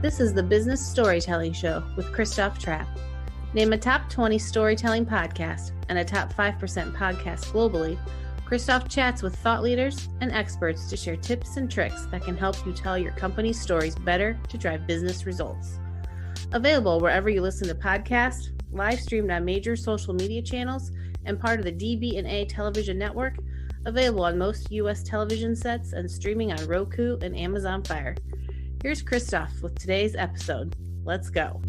This is the Business Storytelling Show with Christoph Trapp. Name a top 20 storytelling podcast and a top 5% podcast globally. Christoph chats with thought leaders and experts to share tips and tricks that can help you tell your company's stories better to drive business results. Available wherever you listen to podcasts, live streamed on major social media channels, and part of the DB&A television network. Available on most U.S. television sets and streaming on Roku and Amazon Fire. Here's Christoph with today's episode. Let's go.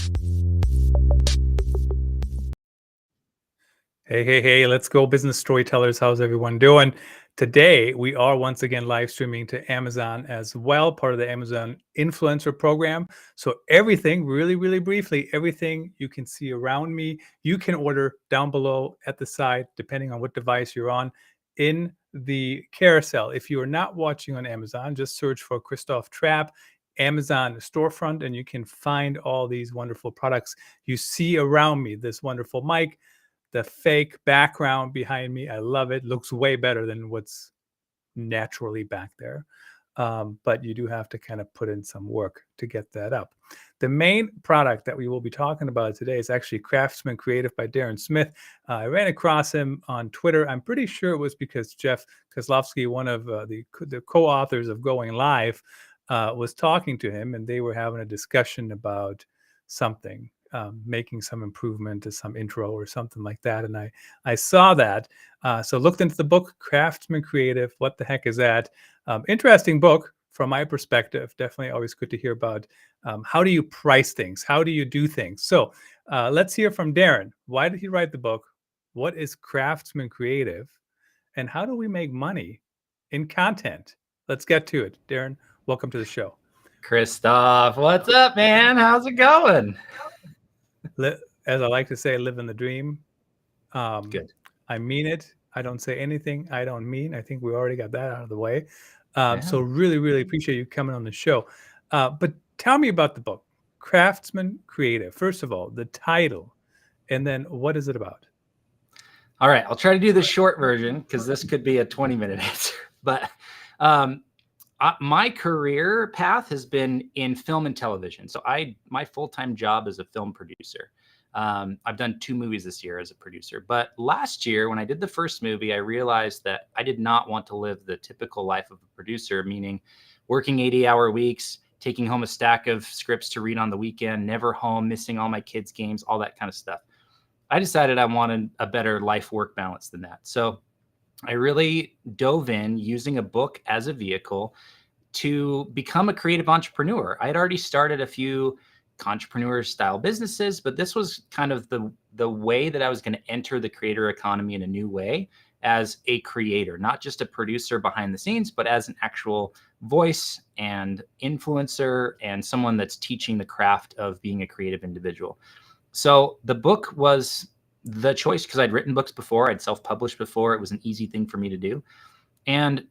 Hey, let's go, business storytellers. How's everyone doing? Today, we are once again live streaming to Amazon as well, part of the Amazon Influencer Program. So everything, really briefly, everything you can see around me, you can order down below at the side, depending on what device you're on, in the carousel. If you are not watching on Amazon, just search for Christoph Trapp, Amazon storefront, and you can find all these wonderful products you see around me. This wonderful mic, the fake background behind me, I love it. Looks way better than what's naturally back there. But you do have to kind of put in some work to get that up. The main product that we will be talking about today is actually Craftsman Creative by Daren Smith. I ran across him on Twitter. I'm pretty sure it was because Jeff Kozlowski, one of the co-authors of Going Live, was talking to him, and they were having a discussion about something, making some improvement to some intro or something like that. And I saw that. So looked into the book, Craftsman Creative. What the heck is that? Interesting book from my perspective. Definitely always good to hear about how do you price things? How do you do things? So let's hear from Daren. Why did he write the book? What is Craftsman Creative? And how do we make money in content? Let's get to it. Daren, welcome to the show. Christoph, what's up, man? How's it going? As I like to say, living the dream. Good. I mean it. I don't say anything I don't mean. I think we already got that out of the way. Yeah. So really appreciate you coming on the show. But tell me about the book, Craftsman Creative. First of all, the title, and then what is it about? All right, I'll try to do the short version because this could be a 20-minute answer. But my career path has been in film and television. So my full-time job is a film producer. I've done 2 movies this year as a producer. But last year, when I did the first movie, I realized that I did not want to live the typical life of a producer, meaning working 80-hour weeks, taking home a stack of scripts to read on the weekend, never home, missing all my kids' games, all that kind of stuff. I decided I wanted a better life-work balance than that. So I really dove in using a book as a vehicle to become a creative entrepreneur. I had already started a few entrepreneur style businesses, but this was kind of the way that I was going to enter the creator economy in a new way as a creator, not just a producer behind the scenes, but as an actual voice and influencer and someone that's teaching the craft of being a creative individual. So the book was the choice because I'd written books before, I'd self-published before. It was an easy thing for me to do. And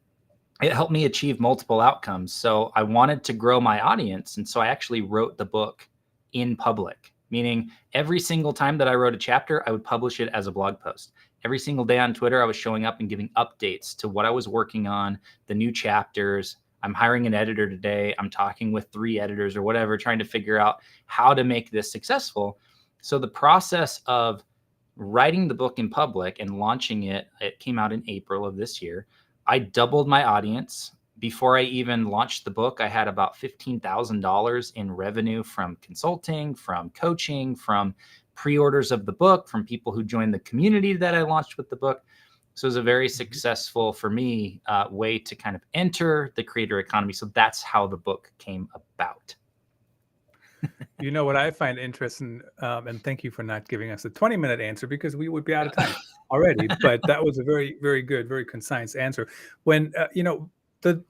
it helped me achieve multiple outcomes. So I wanted to grow my audience. And so I actually wrote the book in public, meaning every single time that I wrote a chapter, I would publish it as a blog post. Every single day on Twitter, I was showing up and giving updates to what I was working on, the new chapters. I'm hiring an editor today. I'm talking with 3 editors or whatever, trying to figure out how to make this successful. So the process of writing the book in public and launching it, it came out in April of this year. I doubled my audience. Before I even launched the book, I had about $15,000 in revenue from consulting, from coaching, from pre-orders of the book, from people who joined the community that I launched with the book. So it was a very successful, for me, way to kind of enter the creator economy. So that's how the book came about. You know what I find interesting, and thank you for not giving us a 20-minute answer because we would be out of time already. But that was a very good, very concise answer. When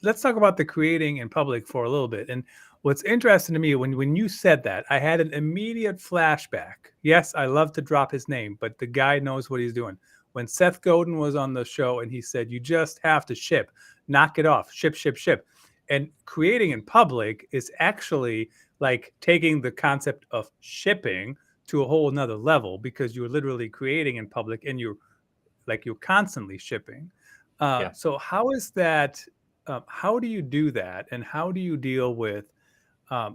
let's talk about the creating in public for a little bit. And what's interesting to me when you said that, I had an immediate flashback. Yes, I love to drop his name, but the guy knows what he's doing. When Seth Godin was on the show and he said, "You just have to ship, knock it off, ship." And creating in public is actually like taking the concept of shipping to a whole nother level because you're literally creating in public and you're constantly shipping. So how is that? How do you do that? And how do you deal with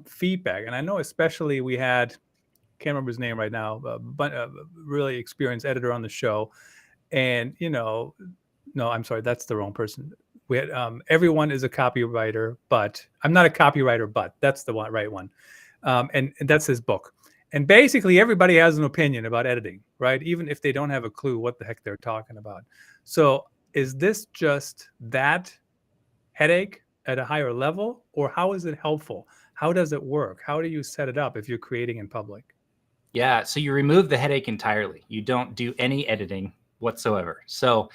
feedback. And I know especially we had, can't remember his name right now, but a really experienced editor on the show. And, no, I'm sorry, that's the wrong person. We had everyone is a copywriter, but I'm not a copywriter, but that's the right one. And that's his book. And basically everybody has an opinion about editing, right? Even if they don't have a clue what the heck they're talking about. So is this just that headache at a higher level, or how is it helpful? How does it work? How do you set it up if you're creating in public? Yeah, so you remove the headache entirely. You don't do any editing whatsoever. So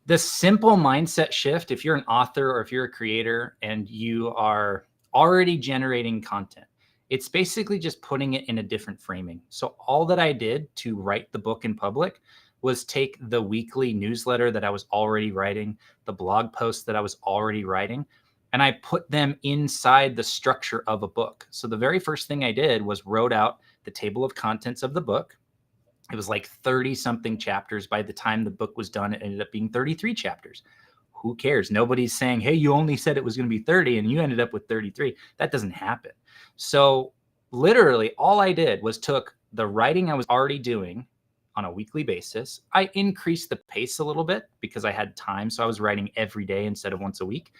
the simple mindset shift, if you're an author or if you're a creator and you are already generating content, it's basically just putting it in a different framing. So all that I did to write the book in public was take the weekly newsletter that I was already writing, the blog posts that I was already writing, and I put them inside the structure of a book. So the very first thing I did was wrote out the table of contents of the book. It was like 30 something chapters. By the time the book was done, it ended up being 33 chapters. Who cares? Nobody's saying, hey, you only said it was going to be 30 and you ended up with 33. That doesn't happen. So literally all I did was took the writing I was already doing on a weekly basis. I increased the pace a little bit because I had time. So I was writing every day instead of once a week.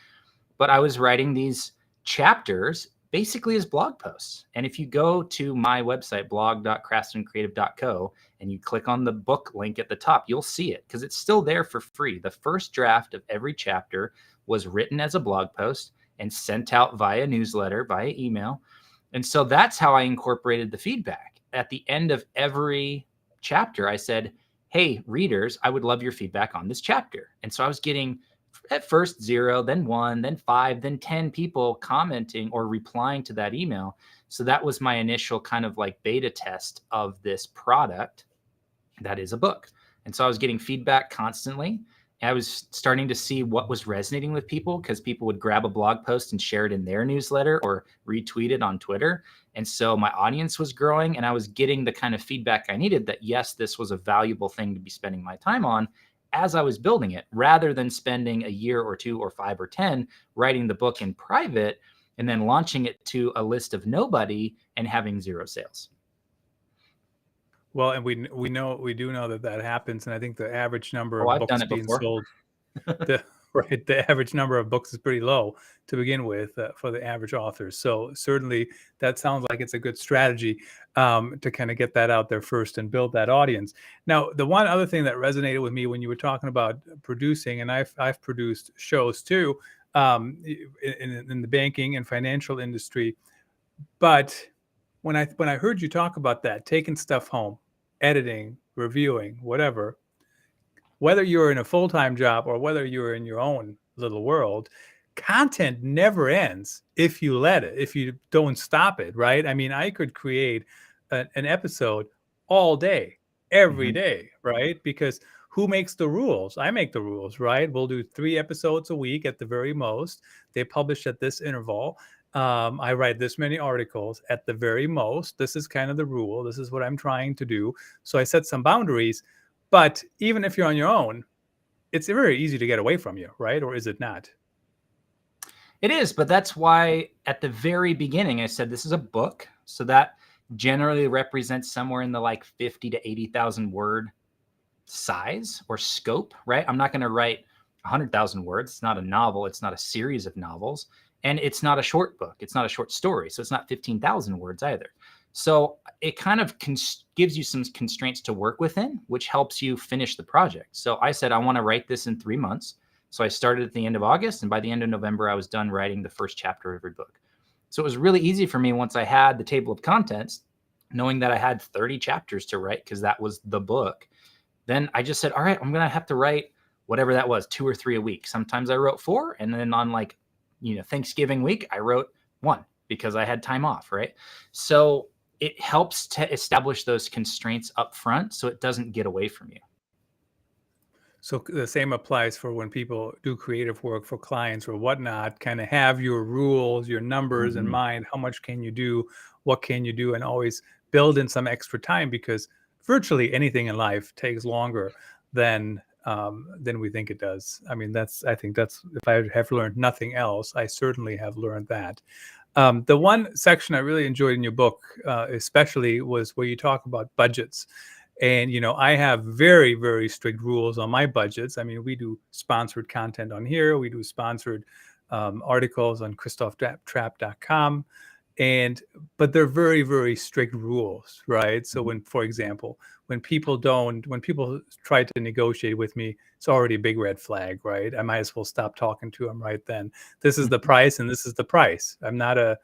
But I was writing these chapters basically as blog posts. And if you go to my website, blog.craftsmancreative.co, and you click on the book link at the top, you'll see it because it's still there for free. The first draft of every chapter was written as a blog post and sent out via newsletter, via email. And so that's how I incorporated the feedback. At the end of every chapter, I said, hey, readers, I would love your feedback on this chapter. And so I was getting at first 0, then 1, then 5, then 10 people commenting or replying to that email. So that was my initial kind of like beta test of this product that is a book. And so I was getting feedback constantly. I was starting to see what was resonating with people because people would grab a blog post and share it in their newsletter or retweet it on Twitter. And so my audience was growing and I was getting the kind of feedback I needed that, yes, this was a valuable thing to be spending my time on as I was building it, rather than spending a year or 2 or 5 or 10 writing the book in private and then launching it to a list of nobody and having 0 sales. Well, and we do know that happens, and I think the average number of books being sold, the average number of books is pretty low to begin with for the average author. So certainly that sounds like it's a good strategy to kind of get that out there first and build that audience. Now, the one other thing that resonated with me when you were talking about producing, and I've produced shows too in the banking and financial industry, but when I heard you talk about that, taking stuff home, editing, reviewing, whatever, whether you're in a full-time job or whether you're in your own little world, content never ends if you don't stop it, right? I mean, I could create an episode all day, every day, right? Because who makes the rules? I make the rules, right? We'll do 3 episodes a week at the very most. They publish at this interval. I write this many articles at the very most. This is kind of the rule. This is what I'm trying to do. So I set some boundaries. But even if you're on your own, it's very easy to get away from you, right? Or is it not? It is, but that's why at the very beginning I said this is a book. So that generally represents somewhere in the like 50 to 80,000 word size or scope, right? I'm not going to write 100,000 words. It's not a novel. It's not a series of novels. And it's not a short book. It's not a short story. So it's not 15,000 words either. So it kind of gives you some constraints to work within, which helps you finish the project. So I said, I want to write this in 3 months. So I started at the end of August, and by the end of November, I was done writing the first chapter of every book. So it was really easy for me once I had the table of contents, knowing that I had 30 chapters to write because that was the book. Then I just said, all right, I'm going to have to write whatever that was, 2 or 3 a week. Sometimes I wrote 4, and then on like, Thanksgiving week, I wrote 1 because I had time off, right? So it helps to establish those constraints up front so it doesn't get away from you. So the same applies for when people do creative work for clients or whatnot, kind of have your rules, your numbers in mind. How much can you do? What can you do? And always build in some extra time, because virtually anything in life takes longer than we think it does. I mean, I think that's, if I have learned nothing else, I certainly have learned that. The one section I really enjoyed in your book, especially, was where you talk about budgets. And, I have very, very strict rules on my budgets. I mean, we do sponsored content on here. We do sponsored articles on ChristopheTrapp.com. But they're very, very strict rules, right? So for example, when people try to negotiate with me, it's already a big red flag, right? I might as well stop talking to them right then. This is the price, and this is the price. I'm not a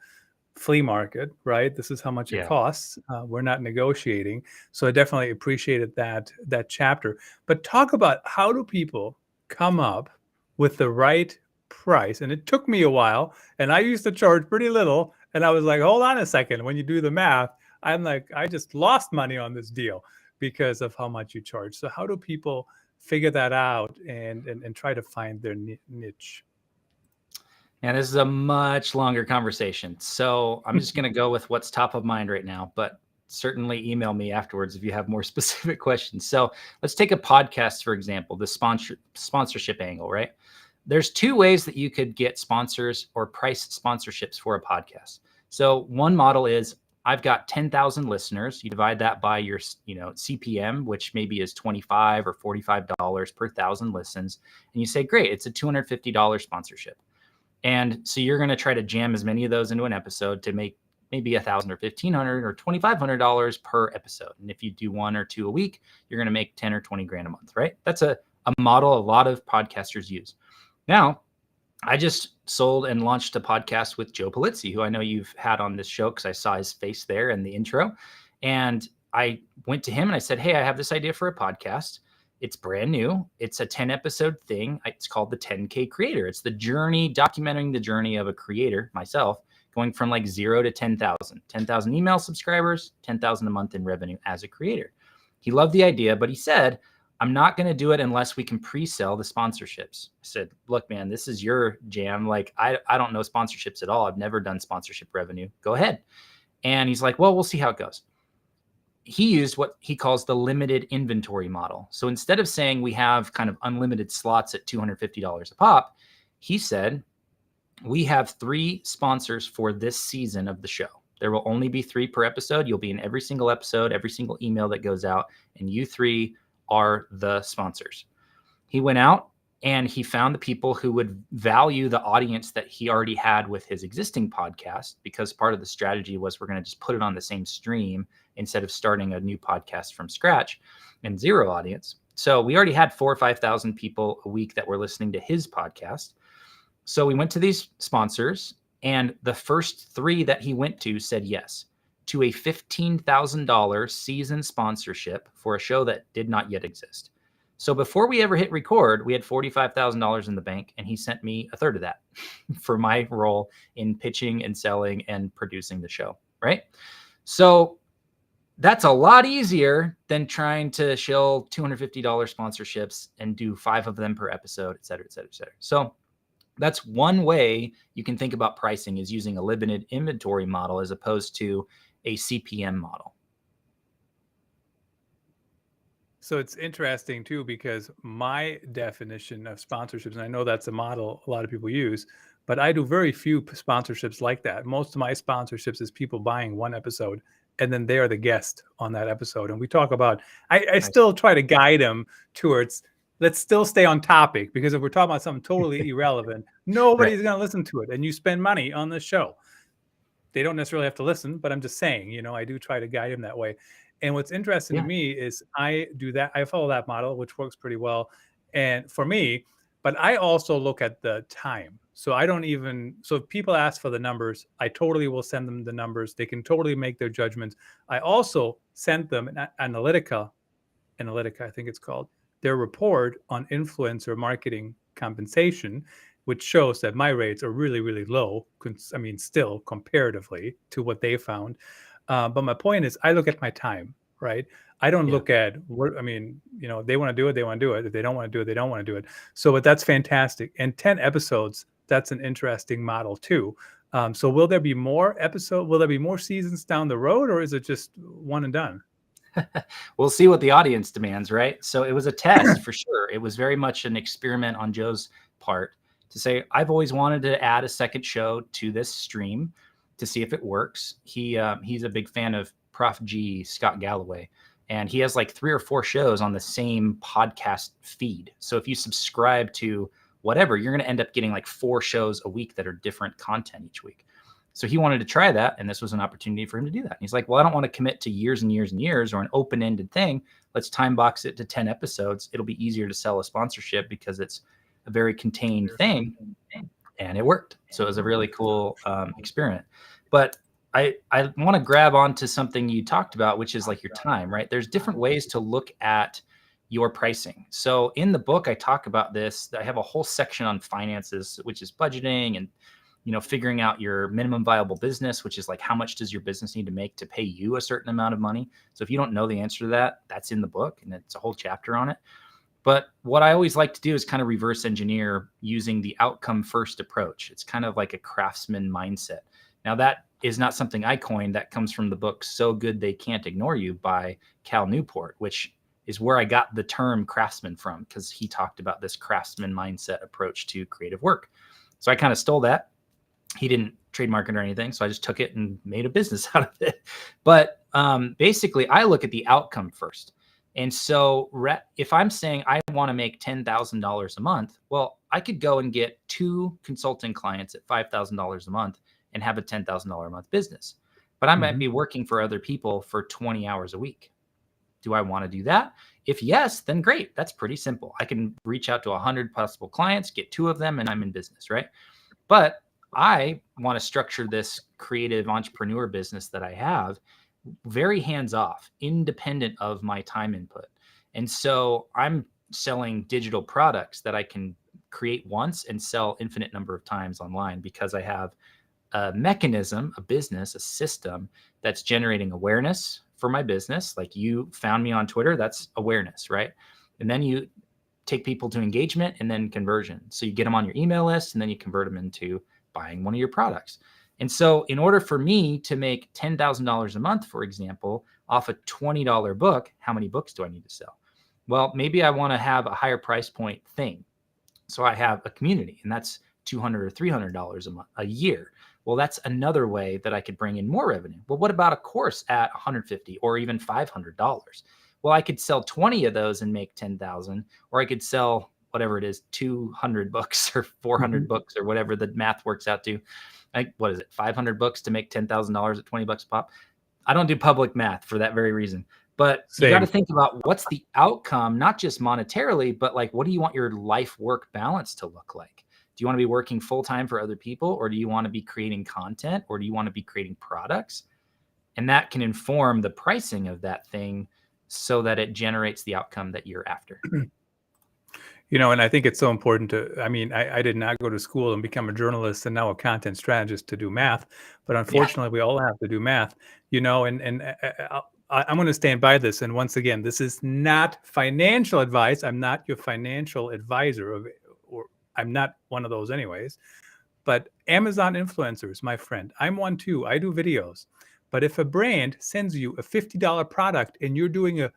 flea market, right? This is how much it costs. We're not negotiating. So I definitely appreciated that chapter. But talk about, how do people come up with the right price? And it took me a while, and I used to charge pretty little. And I was like, hold on a second. When you do the math, I'm like, I just lost money on this deal because of how much you charge. So how do people figure that out and try to find their niche? And this is a much longer conversation. So I'm just going to go with what's top of mind right now, but certainly email me afterwards if you have more specific questions. So let's take a podcast, for example, the sponsorship angle, right? There's two ways that you could get sponsors or price sponsorships for a podcast. So one model is, I've got 10,000 listeners. You divide that by your, CPM, which maybe is $25 or $45 per 1,000 listens. And you say, great, it's a $250 sponsorship. And so you're going to try to jam as many of those into an episode to make maybe $1,000 or $1,500 or $2,500 per episode. And if you do one or two a week, you're going to make 10 or 20 grand a month, right? That's a model a lot of podcasters use. Now, I just sold and launched a podcast with Joe Polizzi, who I know you've had on this show because I saw his face there in the intro. And I went to him and I said, hey, I have this idea for a podcast. It's brand new. It's a 10 episode thing. It's called the 10K Creator. It's the journey, documenting the journey of a creator, myself, going from like 0 to 10,000, 10,000 email subscribers, 10,000 a month in revenue as a creator. He loved the idea, but he said, I'm not going to do it unless we can pre-sell the sponsorships. I said, look, man, this is your jam. Like, I don't know sponsorships at all. I've never done sponsorship revenue. Go ahead. And he's like, well, we'll see how it goes. He used what he calls the limited inventory model. So instead of saying we have kind of unlimited slots at $250 a pop, he said, we have 3 sponsors for this season of the show. There will only be 3 per episode. You'll be in every single episode, every single email that goes out, and you 3 are the sponsors. He went out and he found the people who would value the audience that he already had with his existing podcast, because part of the strategy was, we're going to just put it on the same stream instead of starting a new podcast from scratch and 0 audience. So we already had 4,000 or 5,000 people a week that were listening to his podcast. So we went to these sponsors, and the first 3 that he went to said yes to a $15,000 season sponsorship for a show that did not yet exist. So before we ever hit record, we had $45,000 in the bank, and he sent me a third of that for my role in pitching and selling and producing the show, right? So that's a lot easier than trying to shill $250 sponsorships and do 5 of them per episode, et cetera, et cetera, et cetera. So that's one way you can think about pricing, is using a limited inventory model as opposed to a CPM model. So it's interesting too, because my definition of sponsorships, and I know that's a model a lot of people use, but I do very few sponsorships like that. Most of my sponsorships is people buying one episode, and then they are the guest on that episode. And we talk about, I still try to guide them towards, let's still stay on topic, because if we're talking about something totally irrelevant, nobody's going to listen to it. And you spend money on the show. They don't necessarily have to listen, but I'm just saying, I do try to guide them that way. And what's interesting to me is I do that. I follow that model, which works pretty well. And for me, but I also look at the time. So if people ask for the numbers, I totally will send them the numbers. They can totally make their judgments. I also sent them an Analytica, I think it's called, their report on influencer marketing compensation, which shows that my rates are really, really low. I mean, still comparatively to what they found. But my point is, I look at my time, right? I don't look at what, they want to do it, they want to do it. If they don't want to do it, they don't want to do it. So, but that's fantastic. And 10 episodes, that's an interesting model too. So will there be more episodes? Will there be more seasons down the road, or is it just one and done? We'll see what the audience demands, right? So it was a test for sure. It was very much an experiment on Joe's part to say, I've always wanted to add a second show to this stream. to see if it works. He's a big fan of Prof G, Scott Galloway, and he has like 3 or 4 shows on the same podcast feed. So if you subscribe to whatever, you're going to end up getting like 4 shows a week that are different content each week. So he wanted to try that, and this was an opportunity for him to do that. And he's like, well, I don't want to commit to years and years and years or an open-ended thing. Let's time box it to 10 episodes. It'll be easier to sell a sponsorship because it's a very contained thing. And it worked. So it was a really cool experiment. But I want to grab onto something you talked about, which is like your time, right? There's different ways to look at your pricing. So in the book, I talk about this. I have a whole section on finances, which is budgeting and, figuring out your minimum viable business, which is like how much does your business need to make to pay you a certain amount of money. So if you don't know the answer to that, that's in the book, and it's a whole chapter on it. But what I always like to do is kind of reverse engineer using the outcome first approach. It's kind of like a craftsman mindset. Now, that is not something I coined. That comes from the book So Good They Can't Ignore You by Cal Newport, which is where I got the term craftsman from, because he talked about this craftsman mindset approach to creative work. So I kind of stole that. He didn't trademark it or anything, so I just took it and made a business out of it. But basically, I look at the outcome first. And so if I'm saying I want to make $10,000 a month, well, I could go and get 2 consulting clients at $5,000 a month and have a $10,000 a month business. But I might be working for other people for 20 hours a week. Do I want to do that? If yes, then great. That's pretty simple. I can reach out to 100 possible clients, get 2 of them, and I'm in business, right? But I want to structure this creative entrepreneur business that I have very hands-off, independent of my time input. And so I'm selling digital products that I can create once and sell infinite number of times online, because I have a mechanism, a business, a system that's generating awareness for my business. Like, you found me on Twitter, that's awareness, right? And then you take people to engagement and then conversion. So you get them on your email list, and then you convert them into buying one of your products. And so in order for me to make $10,000 a month, for example, off a $20 book, how many books do I need to sell? Well, maybe I want to have a higher price point thing. So I have a community, and that's $200 or $300 a month, a year. Well, that's another way that I could bring in more revenue. Well, what about a course at $150 or even $500? Well, I could sell 20 of those and make 10,000, or I could sell whatever it is, 200 books or 400 books or whatever the math works out to. What is it? 500 books to make $10,000 at 20 bucks a pop. I don't do public math for that very reason, but you got to think about what's the outcome, not just monetarily, but like, what do you want your life work balance to look like? Do you want to be working full time for other people, or do you want to be creating content, or do you want to be creating products? And that can inform the pricing of that thing so that it generates the outcome that you're after. And I think it's so important I did not go to school and become a journalist and now a content strategist to do math, but unfortunately we all have to do math, and I'm going to stand by this. And once again, this is not financial advice. I'm not your financial advisor, or I'm not one of those anyways, but Amazon influencers, my friend, I'm one too. I do videos, but if a brand sends you a $50 product and you're doing a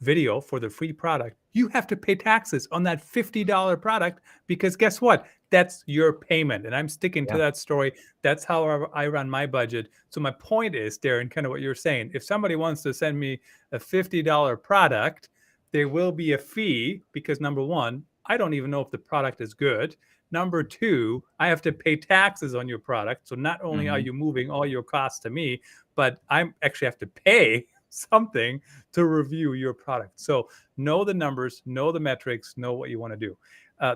video for the free product, you have to pay taxes on that $50 product, because guess what? That's your payment. And I'm sticking to that story. That's how I run my budget. So my point is, Daren, kind of what you're saying, if somebody wants to send me a $50 product, there will be a fee, because number one, I don't even know if the product is good. Number two, I have to pay taxes on your product. So not only are you moving all your costs to me, but I actually have to pay something to review your product. So know the numbers, know the metrics, know what you want to do.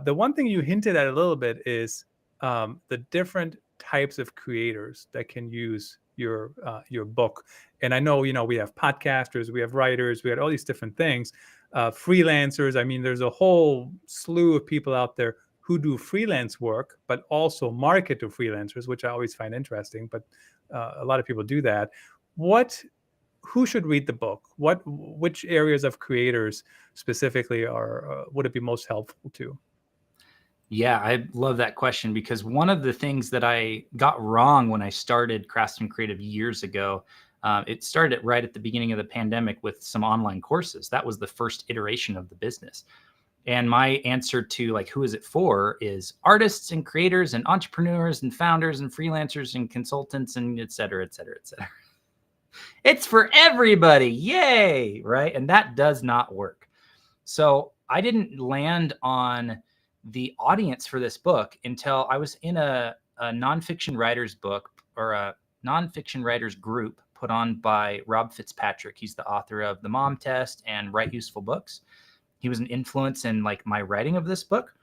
The one thing you hinted at a little bit is the different types of creators that can use your book. And I know, we have podcasters, we have writers, we have all these different things, freelancers. I mean, there's a whole slew of people out there who do freelance work, but also market to freelancers, which I always find interesting. But a lot of people do that. Who should read the book? Which areas of creators specifically would it be most helpful to? Yeah, I love that question, because one of the things that I got wrong when I started Craftsman Creative years ago, it started right at the beginning of the pandemic with some online courses. That was the first iteration of the business. And my answer to like, who is it for, is artists and creators and entrepreneurs and founders and freelancers and consultants and et cetera, et cetera, et cetera. It's for everybody. Yay. Right. And that does not work. So I didn't land on the audience for this book until I was in a nonfiction writer's book, or a nonfiction writers group put on by Rob Fitzpatrick. He's the author of The Mom Test and Write Useful Books. He was an influence in like my writing of this book.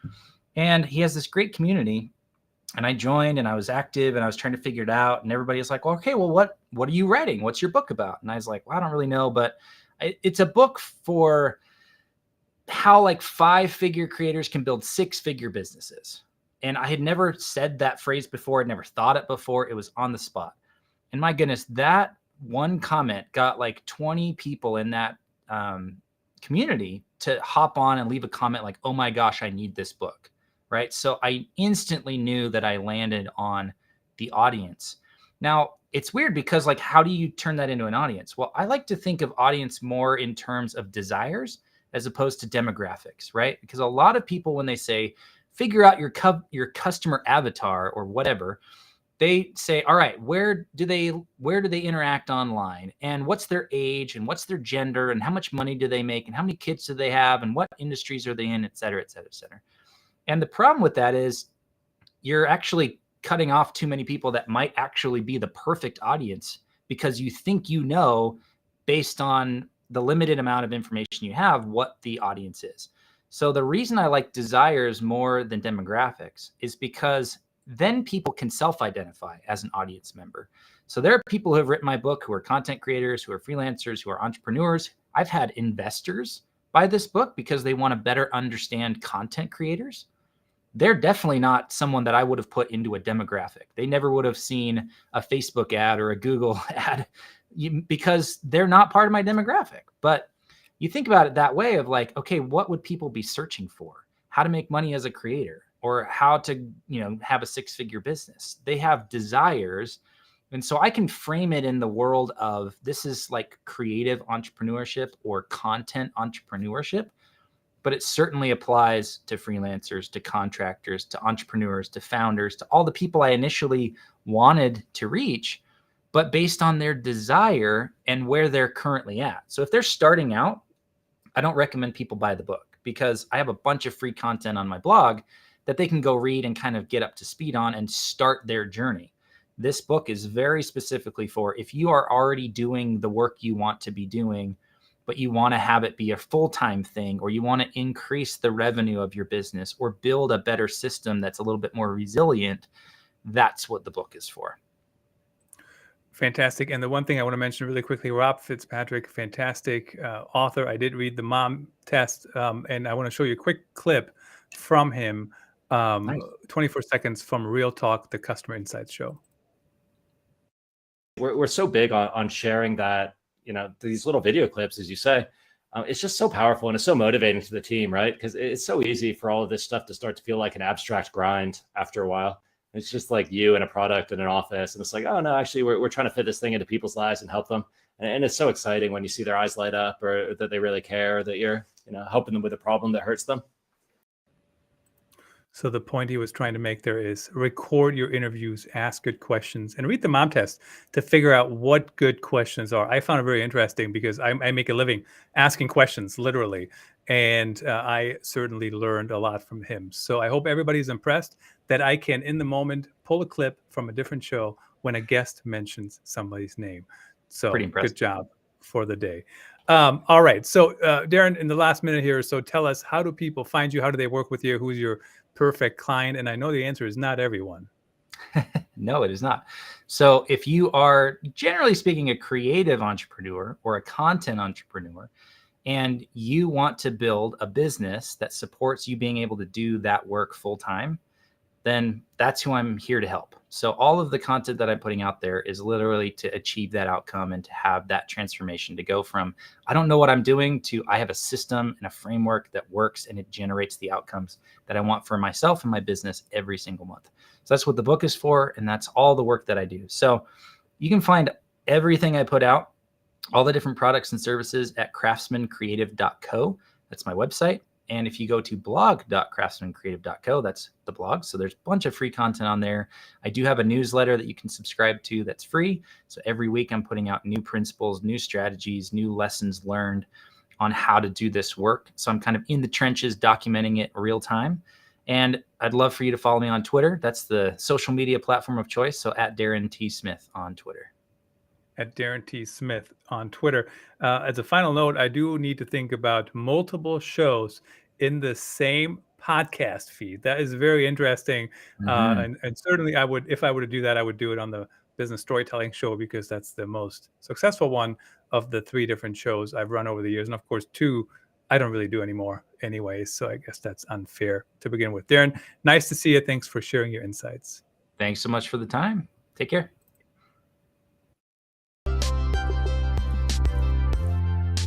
And he has this great community. And I joined and I was active and I was trying to figure it out. And everybody was like, well, okay, well, what are you writing? What's your book about? And I was like, well, I don't really know, but it's a book for how like 5-figure creators can build 6-figure businesses. And I had never said that phrase before. I'd never thought it before. It was on the spot. And my goodness, that one comment got like 20 people in that community to hop on and leave a comment like, oh my gosh, I need this book. Right. So I instantly knew that I landed on the audience. Now it's weird because like, how do you turn that into an audience? Well, I like to think of audience more in terms of desires as opposed to demographics, right? Because a lot of people, when they say, figure out your customer avatar or whatever, they say, all right, where do they interact online, and what's their age, and what's their gender, and how much money do they make, and how many kids do they have, and what industries are they in, et cetera, et cetera, et cetera. And the problem with that is you're actually cutting off too many people that might actually be the perfect audience, because you think you know, based on the limited amount of information you have, what the audience is. So the reason I like desires more than demographics is because then people can self-identify as an audience member. So there are people who have written my book who are content creators, who are freelancers, who are entrepreneurs. I've had investors buy this book because they want to better understand content creators. They're definitely not someone that I would have put into a demographic. They never would have seen a Facebook ad or a Google ad because they're not part of my demographic. But you think about it that way of like, okay, what would people be searching for? How to make money as a creator, or how to, have a 6-figure business. They have desires. And so I can frame it in the world of, this is like creative entrepreneurship or content entrepreneurship, but it certainly applies to freelancers, to contractors, to entrepreneurs, to founders, to all the people I initially wanted to reach, but based on their desire and where they're currently at. So if they're starting out, I don't recommend people buy the book, because I have a bunch of free content on my blog that they can go read and kind of get up to speed on and start their journey. This book is very specifically for if you are already doing the work you want to be doing, but you want to have it be a full-time thing, or you want to increase the revenue of your business or build a better system that's a little bit more resilient. That's what the book is for. Fantastic. And the one thing I want to mention really quickly, Rob Fitzpatrick, fantastic author. I did read The Mom Test, and I want to show you a quick clip from him, Nice. 24 seconds from Real Talk, the Customer Insights Show. We're so big on sharing that, these little video clips, as you say. It's just so powerful, and it's so motivating to the team, right? Because it's so easy for all of this stuff to start to feel like an abstract grind after a while. It's just like you and a product in an office, and it's like, oh no, actually we're trying to fit this thing into people's lives and help them. And it's so exciting when you see their eyes light up, or that they really care, or that you're, helping them with a problem that hurts them. So the point he was trying to make there is record your interviews, ask good questions, and read the Mom Test to figure out what good questions are. I found it very interesting because I make a living asking questions, literally, and I certainly learned a lot from him. So I hope everybody's impressed that I can, in the moment, pull a clip from a different show when a guest mentions somebody's name. So Pretty impressive. Good job for the day. All right. So Daren, in the last minute here, so tell us, how do people find you? How do they work with you? Who's your perfect client? And I know the answer is not everyone. No, it is not. So if you are, generally speaking, a creative entrepreneur or a content entrepreneur, and you want to build a business that supports you being able to do that work full time, then that's who I'm here to help. So all of the content that I'm putting out there is literally to achieve that outcome and to have that transformation, to go from, I don't know what I'm doing, to I have a system and a framework that works and it generates the outcomes that I want for myself and my business every single month. So that's what the book is for. And that's all the work that I do. So you can find everything I put out, all the different products and services, at craftsmancreative.co. That's my website. And if you go to blog.craftsmancreative.co, that's the blog. So there's a bunch of free content on there. I do have a newsletter that you can subscribe to that's free. So every week I'm putting out new principles, new strategies, new lessons learned on how to do this work. So I'm kind of in the trenches documenting it real time. And I'd love for you to follow me on Twitter. That's the social media platform of choice. So at Daren T. Smith on Twitter. At Daren T. Smith on Twitter. As a final note, I do need to think about multiple shows in the same podcast feed. That is very interesting. And certainly I would, if I were to do that, I would do it on the Business Storytelling Show, because that's the most successful one of the 3 different shows I've run over the years. And of course, 2 I don't really do anymore anyways. So I guess that's unfair to begin with. Daren, nice to see you. Thanks for sharing your insights. Thanks so much for the time. Take care.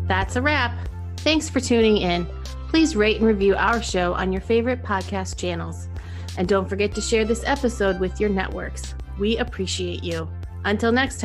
That's a wrap. Thanks for tuning in. Please rate and review our show on your favorite podcast channels. And don't forget to share this episode with your networks. We appreciate you. Until next time.